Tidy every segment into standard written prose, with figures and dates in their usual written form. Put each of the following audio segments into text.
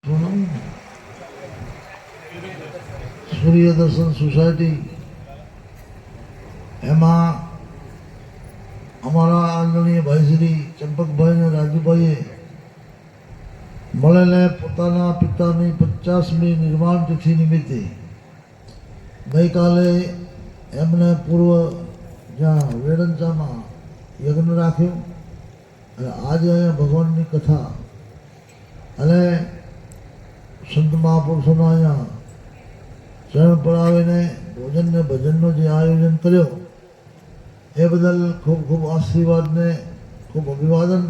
સૂર્ય દર્શન સોસાયટી એમાં અમારા આદરણીય ભાઈ શ્રી ચંપકભાઈ અને રાજુભાઈએ મળેલે પોતાના પિતાની 50મી નિર્માણ તિથિ નિમિત્તે ગઈકાલે એમને પૂર્વ જ્યાં વેડંચામાં યજ્ઞ રાખ્યો અને આજે અહીંયા ભગવાનની કથા અને સંત મહાપુરુષોના અહીંયા ચરણ પડાવીને ભોજન ને ભજનનો જે આયોજન કર્યો એ બદલ ખૂબ ખૂબ આશીર્વાદ ને ખૂબ અભિવાદન.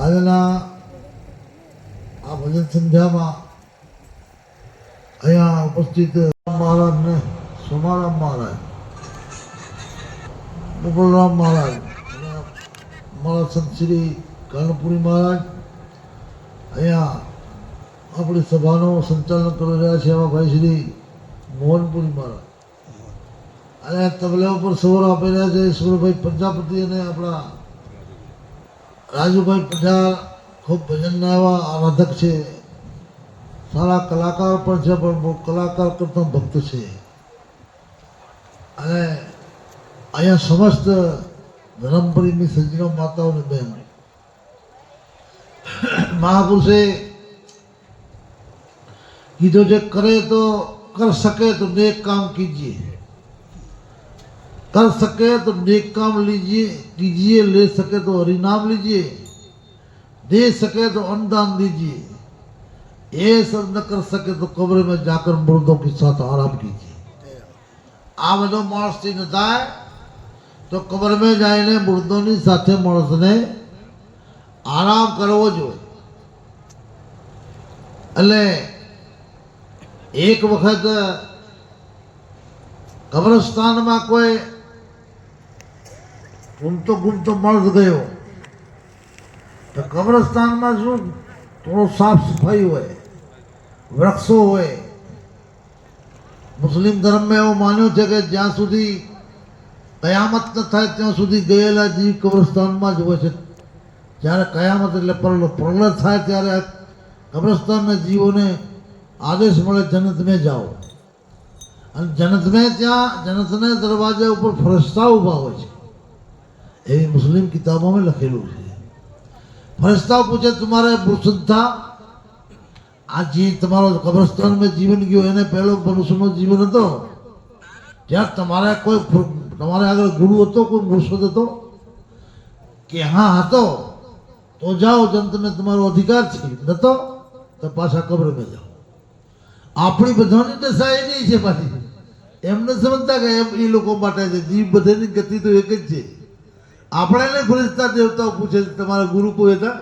આજના આ ભજન સંધ્યામાં અહીંયા ઉપસ્થિત મહારાજ ને સોમારામ મહારાજ, મુકુલરામ મહારાજ, મારા સંત શ્રી કર્ણપુરી મહારાજ અહીંયા આપણી સભાનો સંચાલન કરી રહ્યા છે એવા ભાઈ શ્રી મોહનપુરી મહારાજ અને તબલા ઉપર સવર આપી રહ્યા છે ઈશ્વરભાઈ પ્રજાપતિ અને આપણા રાજુભાઈ પ્રજા ખૂબ ભજનના એવા આરાધક છે, સારા કલાકાર પણ છે, પણ બહુ કલાકાર કરતા ભક્ત છે. અને અહીંયા સમસ્ત ધર્મપ્રેમી સજ્જનો માતાઓને બહેન મહાપુરુષે કીધું છે કરે તો कर सके तो नेक काम कीजिए, कर सके तो नेक काम लीजिए कीजिए, ले सके तो हरि नाम लीजिए, दे सके तो अन्नदान दीजिए, ये सब न कर सके तो कब्र में जाकर मुर्दों के साथ आराम कीजिए. आ બધો માણસ થી ન થાય તો કબ્ર में જઈને મુર્દોની સાથે માણસને આરામ કરવો જોઈએ. એટલે એક વખત કબ્રસ્તાનમાં કોઈ ઘૂમતો મર્દ ગયો તો કબ્રસ્તાનમાં શું થોડો સાફ સફાઈ હોય, વૃક્ષો હોય. મુસ્લિમ ધર્મમાં એવું માન્યું છે કે જ્યાં સુધી કયામત ન થાય ત્યાં સુધી ગયેલા જીવ કબ્રસ્તાનમાં જ હોય છે. જ્યારે કયામત એટલે પ્રલય થાય ત્યારે કબ્રસ્તાનના જીવોને आदेश મળે जन्नत में जाओ અને जन्नत में ત્યાં जन्नतને દરવાજા ઉપર ફરિશ્તા ઊભા હોય છે. એ મુસ્લિમ કિતાબોમાં લખેલું છે. ફરિશ્તા પૂછે તમારે મુર્શદ થા, આ જે તમારો કબ્રસ્તાનમાં જીવન ગયો એને પહેલો મનુષ્યનો જીવન હતો, ત્યાં તમારે કોઈ તમારે આગળ ગુરુ હતો, કોઈ મુર્શદ હતો કે હા હતો તો જાઓ, જન્નતમાં તમારો અધિકાર છે, નતો તો પાછા કબ્રમાં જાઓ. આપણી બધાની દશા એ નહીં છે પાછી. એમને સમજતા કે એમ એ લોકો માટે છે, જીવ બધાની ગતિ તો એક જ છે. આપણે એને ફરિશ્તા દેવતાઓ પૂછે તમારા ગુરુ કોઈ હતા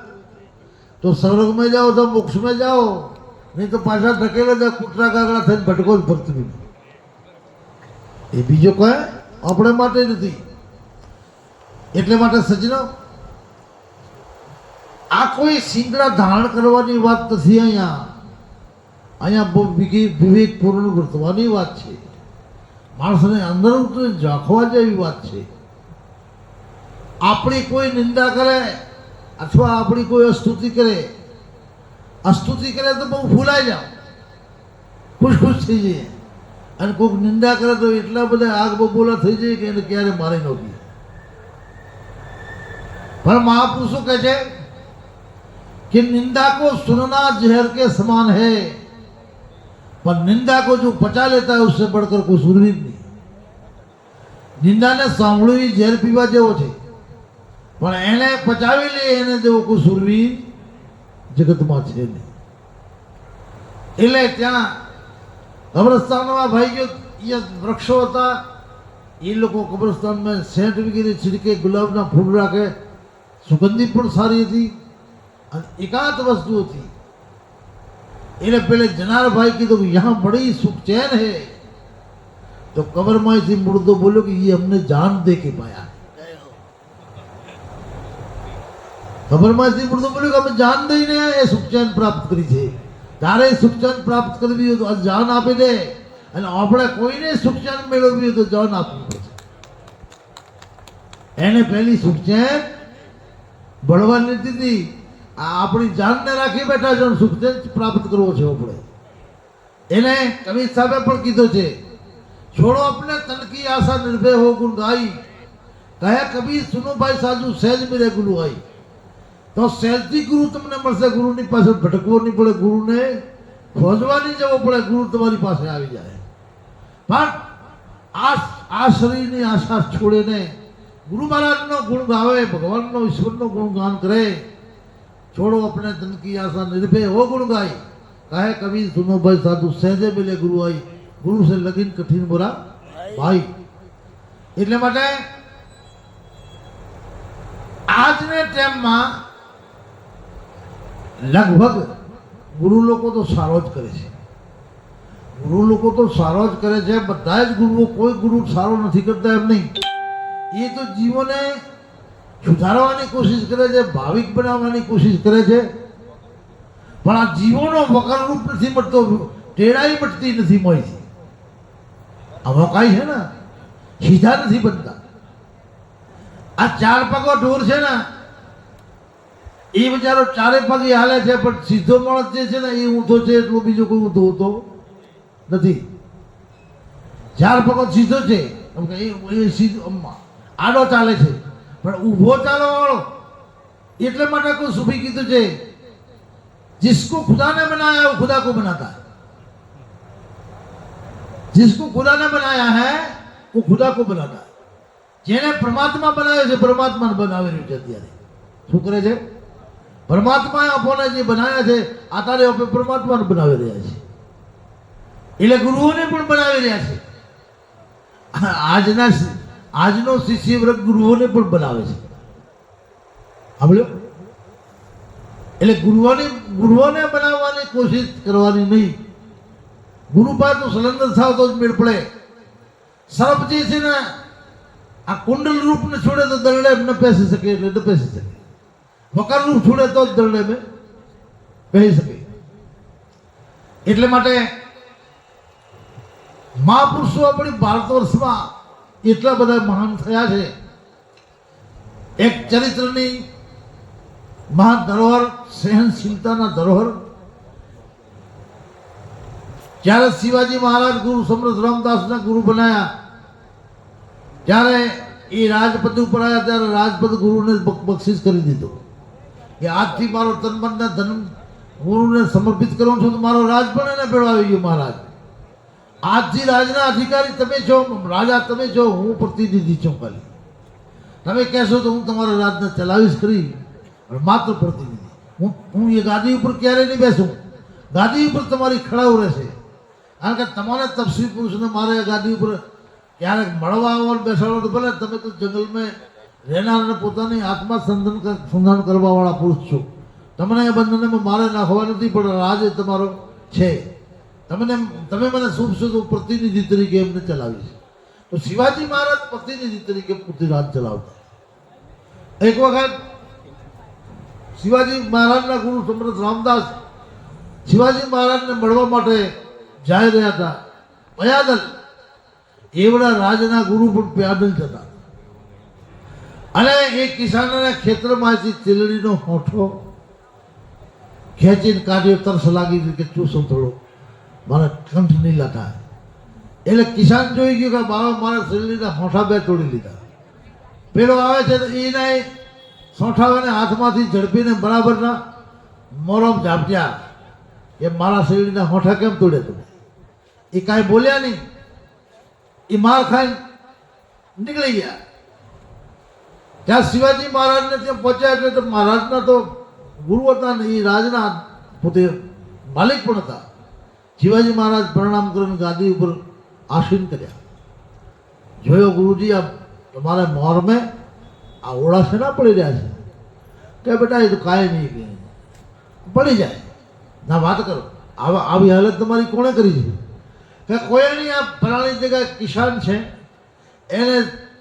તો સ્વર્ગમાં જાઓ તો મોક્ષમાં જાઓ, નહીં તો પાછા ઢકેલા જાય કૂતરા કાગડા થઈને ભટકો જ પૃથ્વી. એ બીજો કોઈ આપણે માટે નથી. એટલે માટે સજ્જનો આ કોઈ સિંગડા ધારણ કરવાની વાત નથી. અહીંયા બહુ વિવેકપૂર્ણ વર્તવાની વાત છે. માણસને અંદર ઝાંખવા જેવી વાત છે. આપણી કોઈ નિંદા કરે અથવા આપણી કોઈ અસ્તુતિ કરે તો બહુ ફૂલાઈ જાવ, ખુશ થઈ જઈએ. અને કોઈક નિંદા કરે તો એટલા બધા આગ બબોલા થઈ જાય કે એને ક્યારે મારી નહોતી. પણ મહાપુરુષો કહે છે कि निंदा को सुनना जहर के समान है, पर निंदा को जो पचा लेता है उससे बढ़कर कोई सुरवीर नहीं. નિંદાને સાંભળવી ઝેર પીવા જેવો છે, પણ એને પચાવી લે એને જેવો કોઈ સુરવીર જગતમાં છે નહીં. એટલે ત્યાં કબ્રસ્તાનમાં ભાઈ વૃક્ષો હતા, એ લોકો કબ્રસ્તાનમાં સેન્ટ વગેરે છિડકે, ગુલાબના ફૂલ રાખે, સુગંધી પણ સારી હતી અને એકાંત વસ્તુ હતી. એટલે પેલે જનાર ભાઈ કીધું કે યહાં બડી સુખ ચैन है, तो कब्र में थी मुर्दो बोलो कि ये हमने जान दे के पाया. कब्र में थी मुर्दो बोलो कि हमें जान दे ने ये सुख चैन प्राप्त करी છે. તારે સુખ ચैन प्राप्त કરવી હોય તો જાન આપી દે, અને આપણે કોઈને સુખ ચैन મેળવવી હોય તો જાન આપવી પડે. એને પહેલી સુખ ચैन બળવા નથી દીધી, આ આપણી જાનને રાખી બેઠા છે, સુખ જ પ્રાપ્ત કરવો છે આપણે. એને કવિ સાહેબે પણ કીધું છે, છોડો अपने तन की आशा निर्भय हो गुण गाई, કહે કબીર સુનો ભાઈ સાજુ સહેજ મેરે ગુરુ આઈ. તો સહેજથી ગુરુ તમને મળશે, ગુરુની પાસે ભટકવો નહીં પડે, ગુરુને ખોજવા નહીં જવો પડે, ગુરુ તમારી પાસે આવી જાય. પણ આ શરીરની આશા છોડીને ગુરુ મહારાજનો ગુણ ગાવે, ભગવાનનો ઈશ્વરનો ગુણગાન કરે. છોડો अपने तन की आशा निर्भय हो गुण गाई, કહે કબીર સુનો ભાઈ સાધુ સહેજે મિલે ગુરુ આઈ, ગુરુ સે લગીન કઠિન બોરા ભાઈ. એટલે માટે આજને ટાઈમમાં લગભગ ગુરુ લોકો તો સારો જ કરે છે, ગુરુ લોકો તો સારો જ કરે છે. બધા જ ગુરુઓ, કોઈ ગુરુ સારો નથી કરતા એમ નહીં. એ તો જીવોને સુધારવાની કોશિશ કરે છે, ભાવિક બનાવવાની કોશિશ કરે છે. પણ આ જીવોનો વકરરૂપ નથી મળતો, ટેડાઈ મટતી નથી મોયથી. આ વકાઈ છે ને, સીધા નથી બનતા. આ ચાર પગો ઢોર છે ને, એ બિચારો ચારે પગે હાલે છે, પણ સીધો માણસ જે છે ને એ ઊંધો છે, એટલો બીજો કોઈ ઊંધો હોતો નથી. ચાર પગો સીધો છે, એ સીધો આડો ચાલે છે, પણ ઊભો ચાલવા વાળો. એટલે માટે કોઈ સૂફી કીધું છે, जिसको खुदा ने बनाया है वो खुदा को बनाता है, जिसको खुदा ने बनाया है वो खुदा को बनाता है. જેને પરમાત્મા બનાવ્યો છે પરમાત્માને બનાવી રહ્યું છે. અત્યારે શું કરે છે? પરમાત્માએ આપણને જે બનાવ્યા છે અત્યારે આપણે પરમાત્માને બનાવી રહ્યા છે. એટલે ગુરુઓને પણ બનાવી રહ્યા છે. આજનો શિષ્ય વર્ગ ગુરુઓને પણ બનાવે છે. સાંભળ્યો? એટલે ગુરુઓને બનાવવાની કોશિશ કરવાની નહીં. ગુરુ પાસે તો સલંદર થાવ તો જ મેળ પડે. સર્પ જે છે ને આ કુંડલ રૂપને છોડે તો દરડે ન પેસી શકે, એટલે ન પેસી શકે. વકાર રૂપ છોડે તો જ દરડે મેં પહેરી શકે. એટલે માટે મહાપુરુષો આપણી ભારત વર્ષમાં એટલા બધા મહાન થયા છે. એક ચરિત્રની મહાન ધરોહર, સહનશીલતાના ધરોહર. જ્યારે શિવાજી મહારાજ ગુરુ સમર્થ રામદાસના ગુરુ બનાયા, ત્યારે એ રાજપદ ઉપર આવ્યા, ત્યારે રાજપદ ગુરુને બક્ષિસ કરી દીધો કે આજથી મારો તન મન ને ધન ગુરુને સમર્પિત કરું છું, તો મારો રાજ પણ એને ભેળો આવી ગયો. મહારાજ આજથી રાજના અધિકારી તમે છો, રાજા તમે છો, હું પ્રતિનિધિ છું. ખાલી તમે કહેશો તો હું તમારા રાજને ચલાવીશ કરી, માત્ર પ્રતિનિધિ. હું એ ગાદી ઉપર ક્યારે નહીં બેસું. ગાદી ઉપર તમારી ખડાવ રહેશે. કારણ કે તમારે તપસ્વી પુરુષને મારે ગાદી ઉપર ક્યારેક મળવા આવવાનું બેસાડો તો ભલે, તમે તો જંગલમાં રહેનાર અને પોતાની આત્મા સંધાન કરવાવાળા પુરુષ છો. તમને એ બંધને મારે નાખવા નથી, પણ રાજ એ તમારો છે. તમે મને શુભ તો પ્રતિનિધિ તરીકે એમને ચલાવીશ. તો શિવાજી મહારાજ પ્રતિનિધિ તરીકે પોતે રાજ ચલાવતા. એક વખત શિવાજી મહારાજના ગુરુ સમર્થ રામદાસ શિવાજી મહારાજને મળવા માટે જઈ રહ્યા હતા પયાદલ. એવડા રાજના ગુરુ પણ પ્યાદલ જતા. અને એ કિસાનના ખેતરમાંથી તેલડીનો હોઠો ખેંચીને કાઢ્યો. તરસ લાગી કે ચૂસો થોડો, મારા કંઠ નીલા થાય. એટલે કિસાન જોઈ ગયો કે મારા તેલડીના હોઠા બે તોડી લીધા. પેલો આવે છે તો એના સોંઠાવાને હાથમાંથી ઝડપીને બરાબરના મોરમ ઝાપટ્યા કે મારા શેરડીના હોઠા કેમ તોડે તમે? એ કાંઈ બોલ્યા નહીં. એ માર ખાઈને નીકળી ગયા. ત્યાં શિવાજી મહારાજને ત્યાં પહોંચ્યા એટલે તો મહારાજના તો ગુરુ હતા ને, એ રાજના પોતે માલિક પણ હતા. શિવાજી મહારાજ પ્રણામ કરીને ગાદી ઉપર આસીન કર્યા. જોયો ગુરુજી, આ તમારા મોરમે આ ઓળા શેના પડી રહ્યા છે? કે બેટા એ તો કાંઈ નહીં, પડી જાય ના, વાત કરો. આવી હાલત તમારી કોણે કરી છે? કે કોઈ નહીં, આ ફલાણી જગ્યાએ કિસાન છે, એને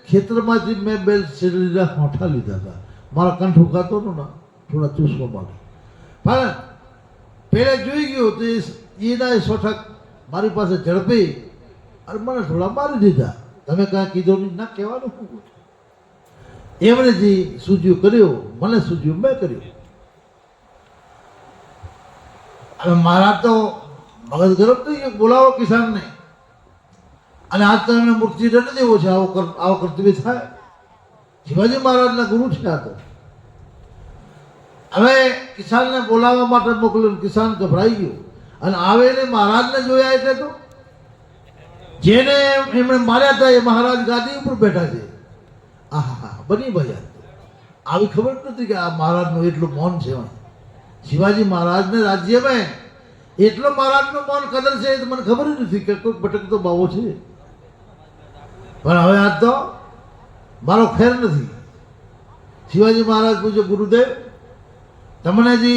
ખેતરમાંથી મેં બે શેરડીના હોઠા લીધા હતા. મારા કંઠ ઉકાતો ને થોડા ચૂસવા માટે. પણ પેલે જોઈ ગયો તો એના સોઠા મારી પાસે ઝડપી અને મને થોડા મારી દીધા. તમે કાંઈ કીધું નહીં, ના કહેવાનું. એમણે જે સૂજ્યું કર્યું, મને સૂજ્યું મેં કર્યું. હવે મહારાજ તો મગજ ગરમ થઈ ગયો, બોલાવો કિસાનને. અને આજ તો એમને મૂર્તિ દંડ દેવો છે, આવો કર્તવ્ય થાય. શિવાજી મહારાજના ગુરુ છે આ તો. હવે કિસાનને બોલાવવા માટે મોકલ્યું, કિસાન ગભરાઈ ગયો. અને આવે ને મહારાજને જોયા એટલે તો જેને એમણે માર્યા હતા એ મહારાજ ગાદી ઉપર બેઠા છે. આહા, બની ભાઈ આવી ખબર નથી કે આ મહારાજનું એટલું મૌન છે. શિવાજી મહારાજને રાજ્યમાં એટલો મહારાજનું મૌન કદર છે એ મને ખબર જ નથી કે કોઈ ભટકતો બાવો છે. પણ હવે આજ તો મારો ખેર નથી. શિવાજી મહારાજ પૂછે, ગુરુદેવ તમને જે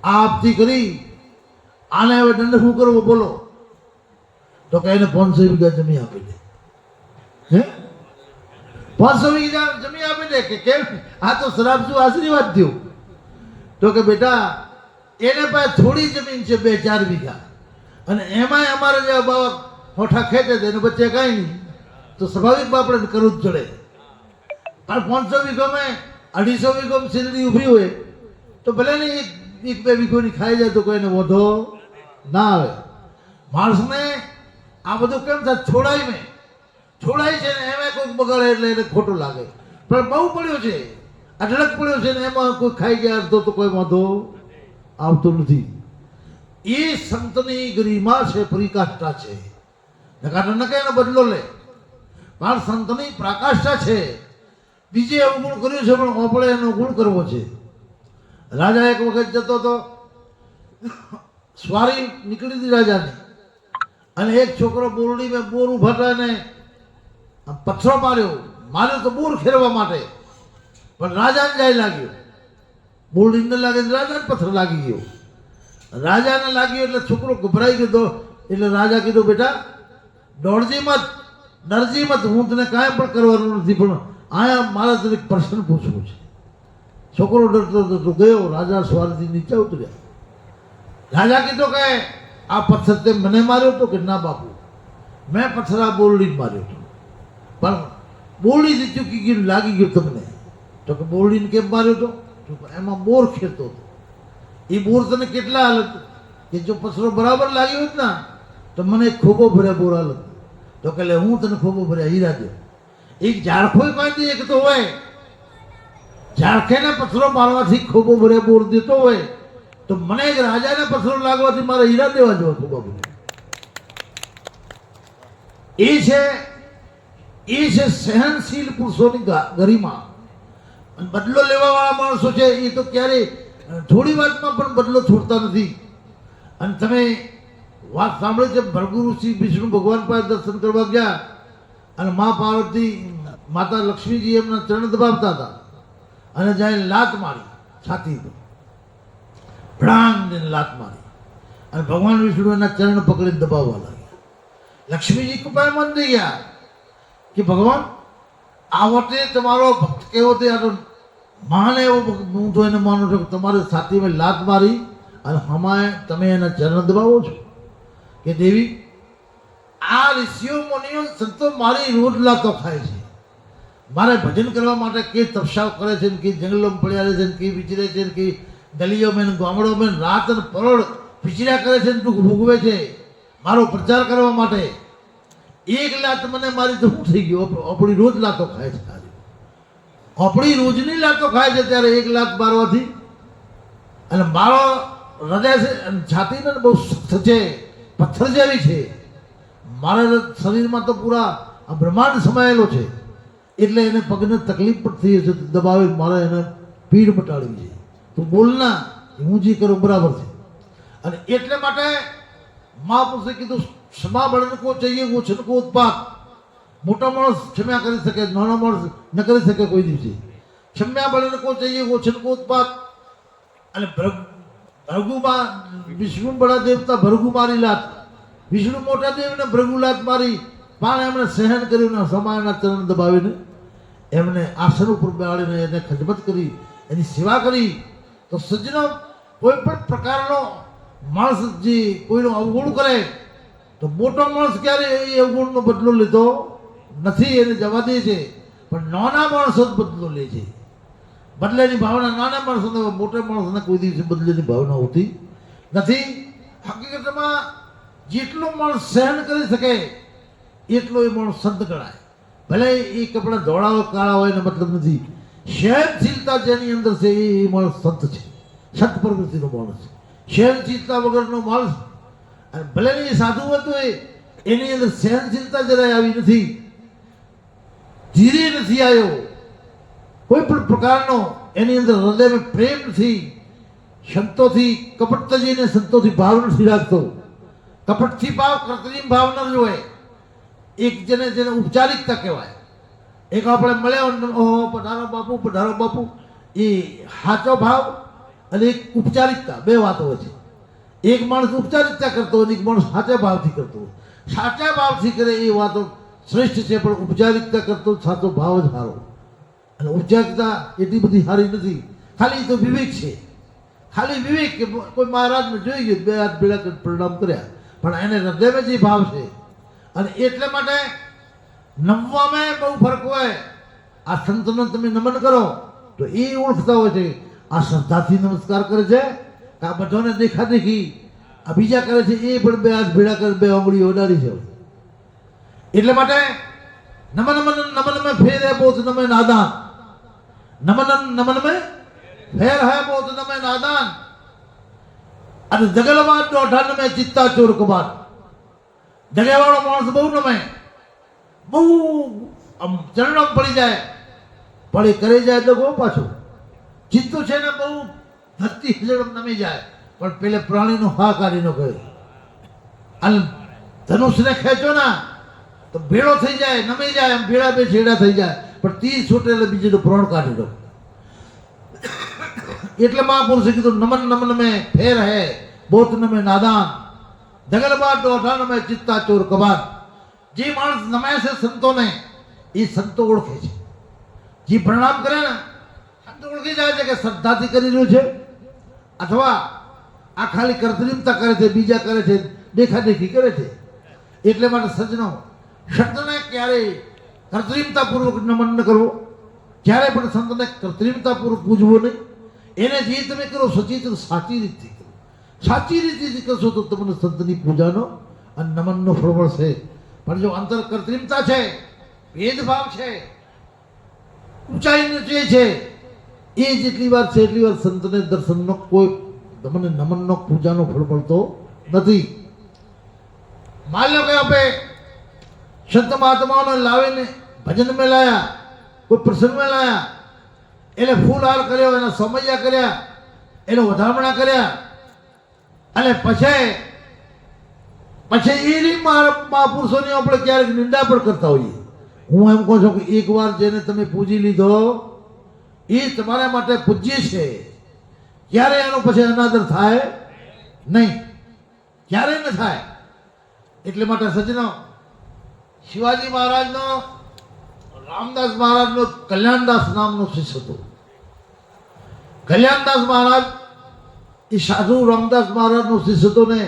આ આપતી કરી આને હવે દંડ શું કરવો બોલો? તો કે એને 500 વીઘા જમીન આપી દે. હે 500 વીઘા જમીન આપી દે કે કેમ? આ તો શરાબ શું આશીર્વાદ થયો. તો કે બેટા એને પાસે થોડી જમીન છે 2-4 વીઘા, અને એમાંય અમારે જે બાવા હોઠા ખેંચે છે એને વચ્ચે કાંઈ નહીં, તો સ્વાભાવિક આપણે કરવું જ પડે. પણ 500 વીઘામાં 250 વીઘામાં શેરડી ઊભી હોય તો ભલે ને 1-2 વીઘોની ખાઈ જાય તો કોઈને વધો ના આવે. માણસને આ બધું કેમ થાય? છોડાય છે ને એમાં કોઈક બગાડે એટલે એને ખોટું લાગે. પણ બહુ પડ્યો છે, અઢળક પડ્યો છે ને એમાં કોઈ ખાઈ ગયા તો કોઈ વાંધો આવતો નથી. એ સંતની ગરિમા છે, પરિકાષ્ઠા છે. નકારા નકે એનો બદલો લે. પણ સંતની પ્રકાષ્ઠા છે. બીજે અવગુણ કર્યું છે પણ આપણે એનો ગુણ કરવો છે. રાજા એક વખત જતો હતો, સ્વારી નીકળી હતી રાજાની, અને એક છોકરો બોરડીમાં બોર ઉભા ને પથ્થરો માર્યો તો બોર ખેરવા માટે, પણ રાજાને જાય લાગ્યો. બોરડીને લાગે રાજાને પથ્થર લાગી ગયો. રાજાને લાગ્યો એટલે છોકરો ગભરાઈ ગયો. એટલે રાજા કીધું, બેટા દોડજી મત, ડરજી મત, હું તને કાંઈ પણ કરવાનું નથી, પણ આયા મારે તને પ્રશ્ન પૂછવું છે. છોકરો ડરતો ડરતો ગયો. રાજા સ્વારીથી નીચે ઉતર્યા. રાજા કીધું કે આ પથ્થર તે મને માર્યો હતો? કે ના બાપુ, મેં પથ્થર આ બોરડીને માર્યો હતો, પણ બોરડીથી ચૂકી ગયું, લાગી ગયું તમને. તો કે બોરડીને કેમ માર્યો હતો? તો એમાં બોર ખેરતો હતો. એ બોર તને કેટલા હાલત કે જો પથ્થરો બરાબર લાગ્યો હોત ને તો મને એક ખોબો ભર્યા બોર હાલત. તો કે હું તને ખોબો ભર્યા હીરા દે. એક ઝાડખોય કોઈ એક તો હોય, ઝાડખેને પથ્થરો મારવાથી ખોબો ભર્યા બોર દેતો હોય, તો મને એક રાજાને પથ્થરો લાગવાથી મારે હીરા દેવા જેવા ખોબા ભર્યા. એ છે સહનશીલ પુરુષોની ગરિમા. અને બદલો લેવા વાળા માણસો છે એ તો ક્યારેય થોડી વાતમાં પણ બદલો છોડતા નથી. અને તમે વાત સાંભળી છે, ભૃગુ ઋષિ વિષ્ણુ ભગવાન પાસે દર્શન કરવા ગયા અને મા પાર્વતી માતા લક્ષ્મીજી એમના ચરણ દબાવતા હતા, અને જાય લાત મારી છાતી પર, ભડાંગ લાત મારી, અને ભગવાન વિષ્ણુ એના ચરણ પકડીને દબાવવા લાગ્યા. લક્ષ્મીજી કૃપાયમાન થઈ ગયા કે ભગવાન આ વખતે તમારો ભક્ત કેવો તે મહાન એવો હું તો એને માનું છું કે તમારી છાતીમાં લાત મારી અને હમાય તમે એના ચરણ દબાવો છો. કે દેવી આ ઋષિઓ મુનિઓ સંતો મારી રોજ લાતો ખાય છે, મારે ભજન કરવા માટે કે તપસ્યા કરે છે, કે જંગલોમાં પડ્યા રહે છે, કે વિચરે છે, કે ગલીઓમાં ગામડોમાં રાત અને પરોળ વિચર્યા કરે છે, દુઃખ ભોગવે છે મારો પ્રચાર કરવા માટે. એક લાત મને મારી તો શું થઈ ગયું? આપણી રોજ લાતો ખાય છે. આપણી રોજની લાતો ખાય છે ત્યારે એક લાત મારવાથી. અને મારો હૃદય છે છાતીને બહુ સખ્ત છે, પથ્થર જેવી છે. મારા શરીરમાં તો પૂરા બ્રહ્માંડ સમાયેલો છે, એટલે એને પગને તકલીફ પણ થઈ છે, દબાવી મારે એને પીડ મટાડવી છે. તું બોલના, હું જે કરું બરાબર છે. અને એટલે માટે મહાપુરુષે કીધું, ક્ષમા બળને કો ચાહીએ વો છનકો ઉત્પાત. મોટા માણસ ક્ષમા કરી શકે, નાનો માણસ ન કરી શકે કોઈ દિવસે. ક્ષમ્યા બળને કો ચાહીએ વો છનકો ઉત્પાત. અને ભૃગુમાં વિષ્ણુ બડા દેવતા ભૃગુ મારી લાત, વિષ્ણુ મોટા દેવને ભૃગુ લાત મારી, પણ એમણે સહન કર્યું, સમાયના ચરણ દબાવીને એમને આસન ઉપર બેસાડીને એને ખદમત કરી, એની સેવા કરી. તો સજ્જનો કોઈ પણ પ્રકારનો માણસ જે કોઈનું અવગુણ કરે તો મોટો માણસ ક્યારે એ અવગુણનો બદલો લેતો નથી, એને જવા દે છે. પણ નાના માણસો જ બદલો લે છે. બદલેની ભાવના નાના માણસોને, મોટા માણસોને કોઈ દિવસે બદલેની ભાવના હોતી નથી. હકીકતમાં જેટલો માણસ સહન કરી શકે એટલો એ માણસ સંત ગણાય. ભલે એ કપડાં ધોળા હોય કાળા હોય એનો મતલબ નથી. સહનશીલતા જેની અંદર છે એ માણસ સંત છે, સંત પ્રવૃત્તિનો માણસ છે. સહનશીલતા વગરનો માણસ અને ભલે એ સાધુ હતો એની અંદર સહનશીલતા જરાય આવી નથી, ધીરે નથી આવ્યો, કોઈ પણ પ્રકારનો એની અંદર હૃદયમાં પ્રેમ નથી, સંતોથી કપટ તજીને સંતોથી ભાવ નથી રાખતો. કપટથી ભાવ કૃત્રિમ ભાવ ન જોવે. એક જેને ઉપચારિકતા કહેવાય. એક આપણે મળ્યા ઓહો પધારો બાપુ એ સાચો ભાવ અને એક ઉપચારિકતા, બે વાતો હોય છે. એક માણસ ઉપચારિકતા કરતો હોય, એક માણસ સાચા ભાવથી કરતો હોય. સાચા ભાવથી કરે એ વાતો શ્રેષ્ઠ છે, પણ ઉપચારિકતા કરતો સાચો ભાવ જ સારો. અને ઉપચારિકતા એટલી બધી સારી નથી, ખાલી તો વિવેક છે. ખાલી વિવેક કે કોઈ મહારાજને જોઈ ગયો, બે હાથ ભેળા કરી પ્રણામ કર્યા, પણ એને હૃદયમાં જે ભાવ છે. અને એટલે માટે નમવામાં બહુ ફરક હોય. આ સંતોને તમે નમન કરો તો એ ઓળખતા હોય છે આ શ્રદ્ધાથી નમસ્કાર કરે છે કે આ બધાને દેખાદેખી આ બીજા કરે છે, એ પણ બે હાથ ભેળા કરી બે આંગળીઓ ઓડાડી છે. એટલે માટે નમન મેં ફેર હે બોધ નમે નાદાન, નમન મેં ફેર હે બોધ નમે નાદાન. અને જગલવાદ દોઢા નમે ચિત્તા ચોર કબાટ. જગ્યાવાળો માણસ બહુ નમે, બહુ આમ ચરણમ પડી જાય, પણ એ કરી જાય તો બહુ પાછું ચિત્તો છે ને બહુ ધરતી હિજડમ નમી જાય, પણ પેલે પ્રાણીનો હા કાઢીનો ગયો. અને ધનુષને ખેંચો ના તો ભેળો થઈ જાય, નમી જાય, એમ ભેળા બે છેડા થઈ જાય, પણ તીર છૂટે એટલે બીજું પ્રાણ કાઢી દો. એટલે મહાપુરુષે કીધું નમન મેં ફેર હે બોત નમે નાદાન, જગલબાદ દોઢા નમે ચિત્તા ચોર કબાટ. જે માણસ નમે છે સંતોને એ સંતો ઓળખે છે. જે પ્રણામ કરે ને સંત ઓળખી જાય છે કે શ્રદ્ધાથી કરી રહ્યું છે અથવા આ ખાલી કૃત્રિમતા કરે છે, બીજા કરે છે, દેખાદેખી કરે છે. એટલે માટે સજ્જનો સંતને ક્યારેય કૃત્રિમતાપૂર્વક નમન ન કરવો, ક્યારે પણ સંતને કૃત્રિમતાપૂર્વક પૂજવો નહીં. એને જે તમે કરો સચિત સાચી રીતથી કરો. સાચી રીતથી કરશો તો તમને સંતની પૂજાનો અને નમનનો ફળ મળશે. પણ જો અંતર કૃત્રિમતા છે, ભેદભાવ છે, ઊંચાઈ નીચે છે, એ જેટલી વાર છે એટલી વાર સંતને દર્શનનો કોઈ તમને નમનનો પૂજાનો ફળ મળતો નથી. માલ્યો કે આપે સંત મહાત્માઓને લાવીને ભજન મેં લાયા, કોઈ પ્રસંગ મેં લાયા, એટલે ફૂલ હાર કર્યો, એના સમૈયા કર્યા, એને વધામણા કર્યા, અને પછી એ મહાપુરુષોની આપણે ક્યારેક નિંદા પણ કરતા હોઈએ. હું એમ કહું છું કે એકવાર જેને તમે પૂજી લીધો એ તમારા માટે પૂજ્ય છે, ક્યારે એનો પછી અનાદર થાય નહીં, ક્યારે ન થાય. એટલે માટે સજ્જનો શિવાજી મહારાજનો રામદાસ મહારાજનો કલ્યાણદાસ નામનો શિષ્ય હતો. કલ્યાણદાસ મહારાજ એ સાધુ રામદાસ મહારાજનો શિષ્ય હતો ને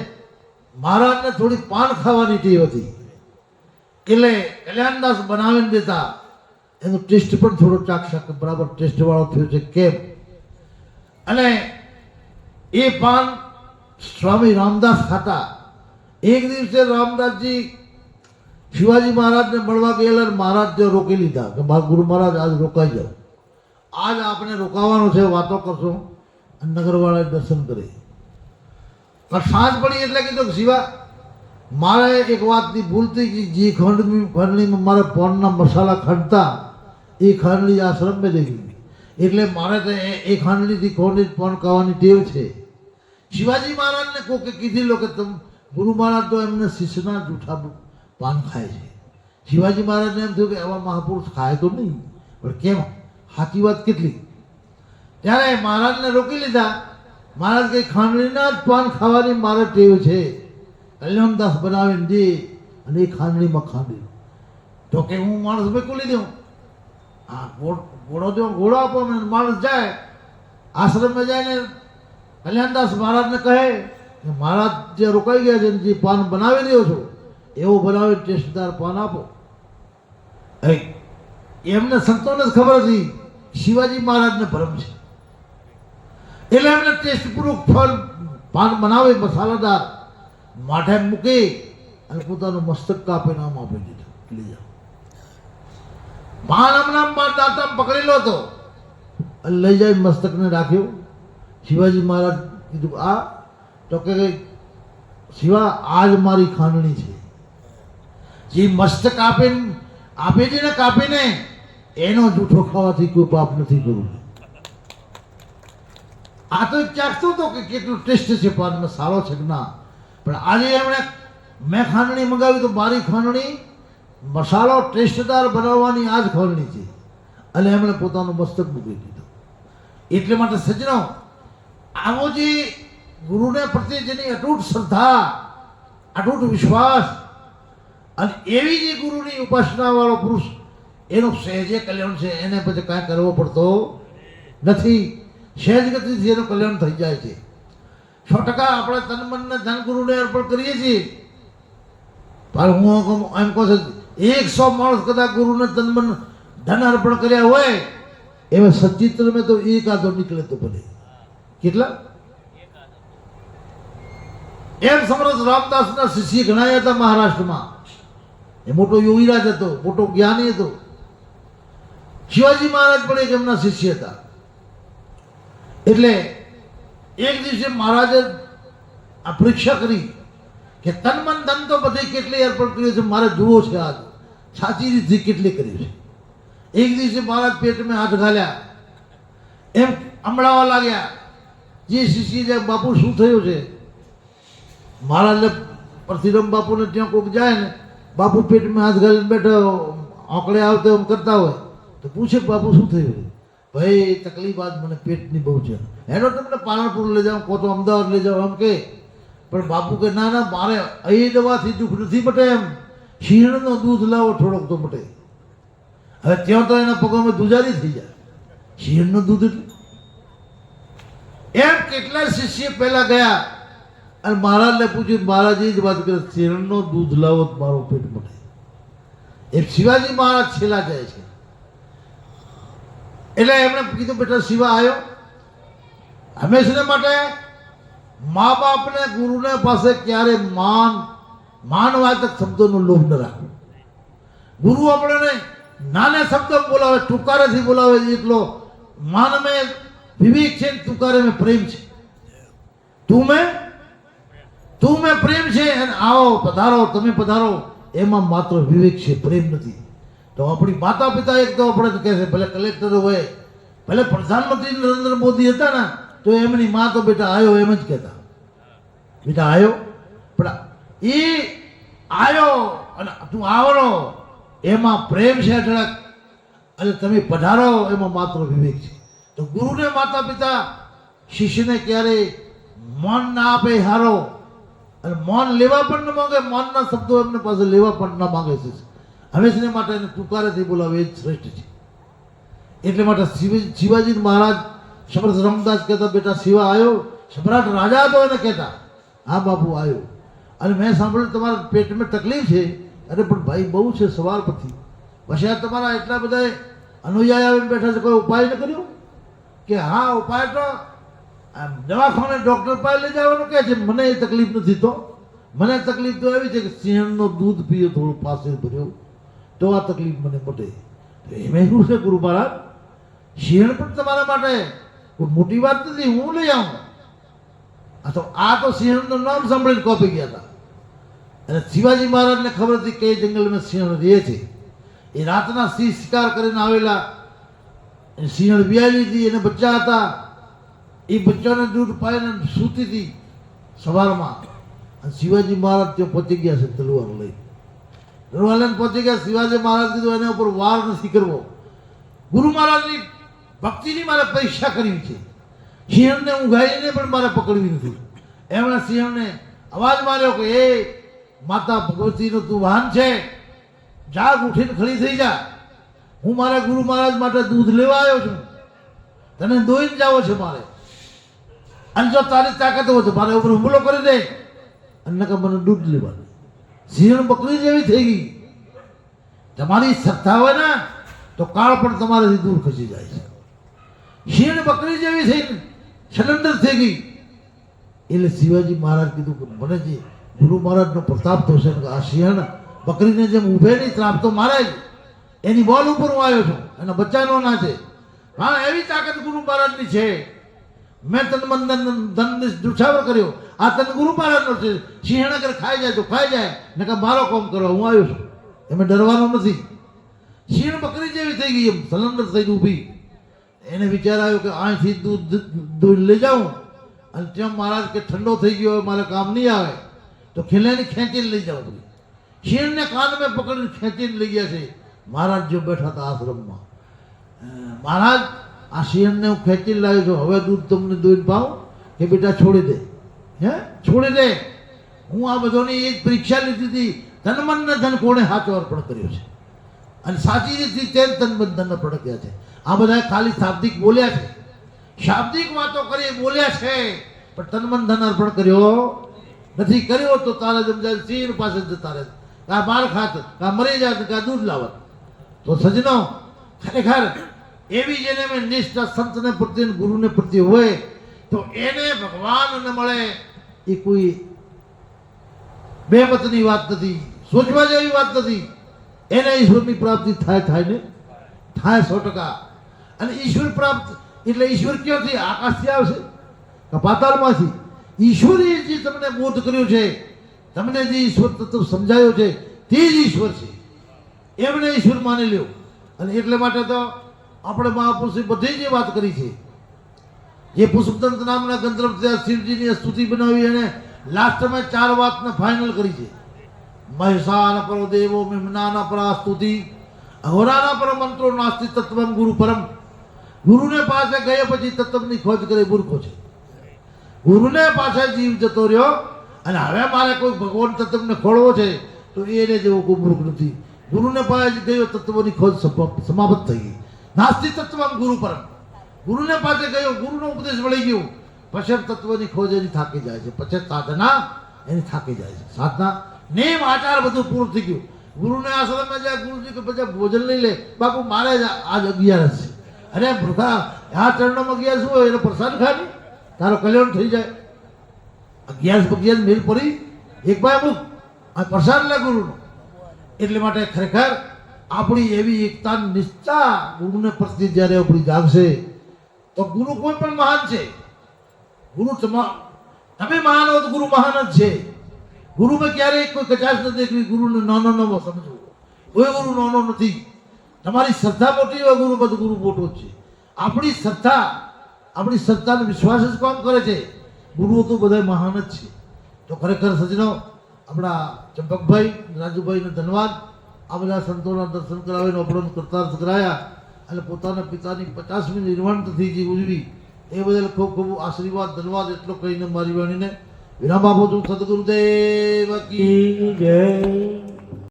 મહારાજને થોડી પાન ખાવાની ટેવ હતી. એટલે કલ્યાણદાસ બનાવીને દેતા, એનો ટેસ્ટ પણ થોડો ચાખશાક બરાબર ટેસ્ટ વાળો થયો છે કેમ. અને એ પાન સ્વામી રામદાસ ખાતા. એક દિવસે રામદાસજી શિવાજી મહારાજને મળવા ગયેલા, મહારાજ જો રોકી લીધા કે મારા ગુરુ મહારાજ આજ રોકાઈ જાઓ, આજ આપણે રોકાવાનું છે, વાતો કરશો. અને નગરવાળાએ દર્શન કરી. સાંજ પડી એટલે કીધું શિવા મારે એક વાતની ભૂલ થઈ કે જે ખંડણીમાં મારે પોનના મસાલા ખંડતા એ ખાંડણી આશ્રમ મેં લઈ ગઈ, એટલે મારે તો એ ખાંડણીથી ખોંડી પોન ખાવાની ટેવ છે. શિવાજી મહારાજને કોકે કીધેલો કે તમે ગુરુ મહારાજ તો એમને શિષ્યના જૂઠા પાન ખાય છે. શિવાજી મહારાજને એમ થયું કે એવા મહાપુરુષ ખાય તો નહીં, પણ કેમ સાચી વાત કેટલી. ત્યારે મહારાજને રોકી લીધા. મહારાજ કંઈ ખાંડણીના જ પાન ખાવાની મારે ટેવ છે, કલ્યાણદાસ બનાવીને દે અને એ ખાંડણીમાં ખાંડી. તો કે હું માણસ મેકુલી દઉં, હા ઘોડો દો, ઘોડો આપો, માણસ જાય આશ્રમમાં જાય ને કલ્યાણદાસ મહારાજને કહે કે મહારાજ જે રોકાઈ ગયા છે જે પાન બનાવી રહ્યો છો એવો બનાવી ટેસ્ટદાર પાન આપો. એમને સંતોને જ ખબર હતી શિવાજી મહારાજને ભરમ છે, એટલે એમને ટેસ્ટપૂર્વક ફળ પાન બનાવી મસાલાદાર માથે મૂકી અને પોતાનું મસ્તક કાપીને આમ આપી દીધું, લઈ જાઓ. પાન હમણાં મારા દાંતામાં પકડેલો હતો અને લઈ જાય મસ્તકને રાખ્યું. શિવાજી મહારાજ કીધું આ તો કે શિવા આજ મારી ખાંડણી છે, જે મસ્તક આપે છે ને કાપીને એનો જૂઠો ખાવાથી કોઈ પાપ નથી કરવું. આ તો ચાખતો હતો કે કેટલું ટેસ્ટ છે પાનમાં, સારો છે કે ના. પણ આજે એમણે મેં ખાંડણી મંગાવી તો મારી ખાંડણી મસાલો ટેસ્ટદાર બનાવવાની આ જ ખાંડણી છે અને એમણે પોતાનું મસ્તક મૂકી દીધું. એટલે માટે સજ્જનો, આવો જે ગુરુને પ્રત્યે જેની અતૂટ શ્રદ્ધા, અતૂટ વિશ્વાસ અને એવી જે ગુરુની ઉપાસના વાળો પુરુષ, એનું સહેજે કલ્યાણ છે. એને પછી કાંઈ કરવો પડતો નથી, સહેજ ગતિથી એનું કલ્યાણ થઈ જાય છે. 100% આપણે તન મનને ધન ગુરુને અર્પણ કરીએ છીએ. પણ હું એમ કહું છું 100 માણસ કદાચ ગુરુને તન મન ધન અર્પણ કર્યા હોય એવા સચિત્ર મેં તો એક આધો નીકળે તો ભલે. કેટલા? એમ સમર્થ રામદાસના શિષ્ય ઘણા હતા મહારાષ્ટ્રમાં. એ મોટો યોગીરાજ હતો, મોટો જ્ઞાની હતો. શિવાજી મહારાજ પણ એક એમના શિષ્ય હતા. એટલે એક દિવસે મહારાજે આ પરીક્ષા કરી કે તન મન ધન તો બધે કેટલી અર્પણ કર્યું છે, મારે જોવો છે આજ સાચી રીતે કેટલી કરી છે. એક દિવસે મહારાજ પેટમાં હાથ ઘાલ્યા, એમ અમળાવા લાગ્યા. જે શિષ્ય જાય બાપુ શું થયું છે? મહારાજને પરથીરામ બાપુને ત્યાં કોઈક જાય ને, બાપુ પેટમાં હાથ ઘાલીને બેઠો આંકડે આવતો એમ કરતા હોય તો પૂછે બાપુ શું થયું? ભાઈ તકલીફ આજ મને પેટની બહુ છે, એનો તમને પાલનપુર લઈ જાઓ, કો તો અમદાવાદ લઈ જાઓ એમ કે. પણ બાપુ કે ના ના, મારે અહીં દવાથી દુઃખ નથી મટે, એમ શિયાળનું દૂધ લાવો થોડોક તો મટે. હવે ત્યાં તો એના પગોમાં દુજારી થઈ જાય. શિયાળનું દૂધ એટલે એમ કેટલા શિષ્ય પહેલા ગયા અને મહારાજને પૂછ્યું, મહારાજ એ જ વાત કરે, શિયાળનું દૂધ લાવો તો મારું પેટ મટે. એ શિવાજી મહારાજ છેલ્લા જાય છે. એટલે એમણે કીધું બેટા શિવા આવ્યો, હંમેશને માટે મા બાપને ગુરુને પાસે ક્યારે માનવાચક શબ્દોનો લોભ ન રાખવો. ગુરુ આપણને નાના શબ્દો બોલાવે, ટુકારેથી બોલાવે, એટલો માન મેં વિવેક છે, તુકારે મેં પ્રેમ છે. તું મેં પ્રેમ છે અને આવો પધારો, તમે પધારો, એમાં માત્ર વિવેક છે, પ્રેમ નથી. તો આપણી માતા પિતા એક તો આપણે કહે છે, ભલે કલેક્ટર હોય, ભલે પ્રધાનમંત્રી નરેન્દ્ર મોદી હતા ને તો એમની મા તો બેટા આવ્યો એમ જ કહેતા, બેટા આવ્યો. પણ એ આવ્યો અને તું આવડો એમાં પ્રેમ છે અઢળક, અને તમે પધારો એમાં માત્ર વિવેક છે. તો ગુરુને માતા પિતા શિષ્યને ક્યારેય મન ના આપે હારો, અને મન લેવા પણ ન માંગે, મનના શબ્દો એમને પાસે લેવા પણ ન માંગે છે. હંમેશને માટે એને તુકારેથી બોલાવે એ જ શ્રેષ્ઠ છે. એટલે માટે શિવાજી મહારાજ સમર્થ રામદાસ કહેતા, બેટા શિવા આવ્યો. સમ્રાટ રાજા હતો એને કહેતા, હા બાપુ આવ્યો, અને મેં સાંભળ્યું તમારા પેટમાં તકલીફ છે. અરે પણ ભાઈ બહુ છે સવાર પછી. પછી આ તમારા એટલા બધા અનુયાયી આવીને બેઠા છે, કોઈ ઉપાય ન કર્યો? કે હા ઉપાય તો દવાખાને ડૉક્ટર પાસે લઈ જવાનું કહે છે. મને એ તકલીફ નથી, તો મને તકલીફ તો એવી છે કે સિંહણનું દૂધ પીએ થોડું પાસે ભર્યો તો આ તકલીફ મને મટે. એમ શું છે ગુરુ મહારાજ, સિંહણ પણ તમારા માટે કોઈ મોટી વાત નથી, હું લઈ આવું. આ તો સિંહણનું નામ સાંભળીને કોપી ગયા હતા. અને શિવાજી મહારાજને ખબર હતી કે જંગલમાં સિંહણ રહે છે. એ રાતના સિંહ શિકાર કરીને આવેલા, સિંહણ બિયાલી હતી, એને બચ્ચા હતા. એ બચ્ચાને દૂધ પાઈને સૂતી હતી સવારમાં. અને શિવાજી મહારાજ ત્યાં પહોંચી ગયા છે તલવાર લઈ. તલવાર લઈને પહોંચી ગયા. શિવાજી મહારાજ કીધું એના ઉપર વાર નથી કરવો. ગુરુ મહારાજની ભક્તિની મારે પરીક્ષા કરવી છે. સિંહણને ઊંઘાડીને પણ મારે પકડવી નથી. એમણે સિંહણને અવાજ માર્યો કે એ માતા ભગવતીનું તું વાહન છે, જાગ ઉઠીને ખડી થઈ જા. હું મારા ગુરુ મહારાજ માટે દૂધ લેવા આવ્યો છું, તને દોઈને જાવો છે મારે. અને જો તારી તાકાત હોય તો મારે ઉપર હુમલો કરી દે, અને નકર મને દૂધ લેવાનું. સિંહણ બકરી જેવી થઈ ગઈ. તમારી શ્રદ્ધા હોય ને તો કાળ પણ તમારાથી દૂર ખસી જાય છે. સિંહણ બકરી જેવી થઈને સરેન્ડર થઈ ગઈ. એટલે શિવાજી મહારાજ કીધું કે મને જે ગુરુ મહારાજનો પ્રતાપ થશે ને કે આ સિંહણ બકરીને જેમ ઊભે નહીં ત્રાપ તો મારે જ એની બોલ ઉપર હું આવ્યો છું એના બચ્ચાનો ના છે હા એવી તાકાત ગુરુ મહારાજની છે મેં તન મન ધન દુછાવર કર્યો આ તન ગુરુ મહારાજનો છે સિંહણ અગર ખાઈ જાય તો ખાઈ જાય ને કે મારો કોમ કરવા હું આવ્યો છું એમાં ડરવાનો નથી સિંહણ બકરી જેવી થઈ ગઈ એમ સલંડર થઈને ઊભી એને વિચાર આવ્યો કે અહીંથી દૂધ લઈ જાઉં અને ત્યાં મહારાજ કે ઠંડો થઈ ગયો હવે મારે કામ નહીં આવે તો ખીલાની ખેંચીને લઈ જાઉં બધું શિરને કાન મેં પકડીને ખેંચીને લઈ ગયા છે મહારાજ જો બેઠા હતા આશ્રમમાં મહારાજ આ શિરને હું ખેંચીને લાવ્યો છું હવે દૂધ તમને દોઈને પાઉં કે બેટા છોડી દે હે છોડી દે હું આ બધોની એક પરીક્ષા લીધી હતી તન મન ને ધન કોણે સાચો અર્પણ કર્યો છે અને સાચી રીતે તેલ તન મન ધન અર્પણ કર્યા છે આ બધા ખાલી શાબ્દિક બોલ્યા છે શાબ્દિક વાતો કરી બોલ્યા છે પણ તન મન ધન અર્પણ કર્યો નથી કર્યો તો તારે સમજાય સિંહ પાસે જતા રહે કા માર ખાત કા મરી જાત કા દૂધ લાવત તો સજનો ખરેખર એવી જેને મેં નિષ્ઠા સંતને પ્રત્યે ગુરુને પ્રત્યે હોય તો એને ભગવાનને મળે એ કોઈ બેમતની વાત નથી સોચવા જેવી વાત નથી એને ઈશ્વરની પ્રાપ્તિ થાય ને થાય 100%. અને ઈશ્વર પ્રાપ્ત એટલે ઈશ્વર ક્યાંથી આકાશથી આવશે કે પાતાળમાંથી ઈશ્વરે જે તમને બોધ કર્યો છે તમને જે ઈશ્વર તત્વ સમજાયો છે તે જ ઈશ્વર છે એમને ઈશ્વર માની લ્યો અને એટલે માટે તો આપણે મહાપુરુષે બધી જે વાત કરી છે જે પુષ્પદંત નામના ગંધર્વ શિવજીની સ્તુતિ બનાવી અને લાસ્ટમાં 4 વાતને ફાઇનલ કરી છે મહેશાન પરો દેવો મિમનાના પરા સ્તુતિ અહોરાના પર મંત્રો નાસ્તિ તત્વમ ગુરુ પરમ ગુરુને પાસે ગયા પછી તત્વની ખોજ કરે મૂર્ખો છે ગુરુને પાસે જીવ જતો રહ્યો અને હવે મારે કોઈ ભગવાન તત્વને ખોળવો છે તો એને જેવો કોઈ મૂર્ખ નથી ગુરુને પાસે ગયો તત્વની ખોજ સમાપ્ત થઈ ગઈ નાસ્તિ તત્વમ ગુરુ પરમ ગુરુને પાસે ગયો ગુરુનો ઉપદેશ મળી ગયો પછી તત્વની ખોજ એની થાકી જાય છે પછી સાધના એની થાકી જાય છે સાધના નેમ આચાર બધું પૂરું થઈ ગયું ગુરુને આશ્રમમાં જાય ગુરુજી કે પછી ભોજન લઈ લે બાપુ મારે જ આજ 11 છે અરે વૃથા આ ચરણોમાં 11 શું હોય એને પ્રસાદ ખાલી તારો કલ્યાણ થઈ જાય 11 મેલ પડી એક ભાઈ અમુક આ પ્રસાદ લે ગુરુનો એટલે માટે ખરેખર આપણી એવી એકતા નિષ્ઠા ગુરુને પ્રત્યે જ્યારે આપણી જાગશે તો ગુરુ કોઈ પણ મહાન છે ગુરુ તમે મહાન હો તો ગુરુ મહાન જ છે ગુરુમાં ક્યારેય કોઈ કચાશ નથી દેખવી ગુરુને નાનો સમજવું કોઈ ગુરુ નાનો નથી તમારી શ્રદ્ધા મોટી હોય ગુરુ બધું ગુરુ મોટો જ છે આપણી શ્રદ્ધાનો વિશ્વાસ જ કામ કરે છે ગુરુઓ તો બધા મહાન જ છે તો ખરેખર સજનો આપણા ચંપકભાઈ રાજુભાઈને ધન્યવાદ આ બધા સંતોના દર્શન કરાવીને આપણને કૃતાર્થ કરાયા અને પોતાના પિતાની 50મી નિર્વાણ તિથિ જે ઉજવી એ બદલ ખૂબ ખૂબ આશીર્વાદ ધન્યવાદ એટલો કહીને મારી વાણીને વિરામ આપું છું. સદગુરુદેવ કી જય.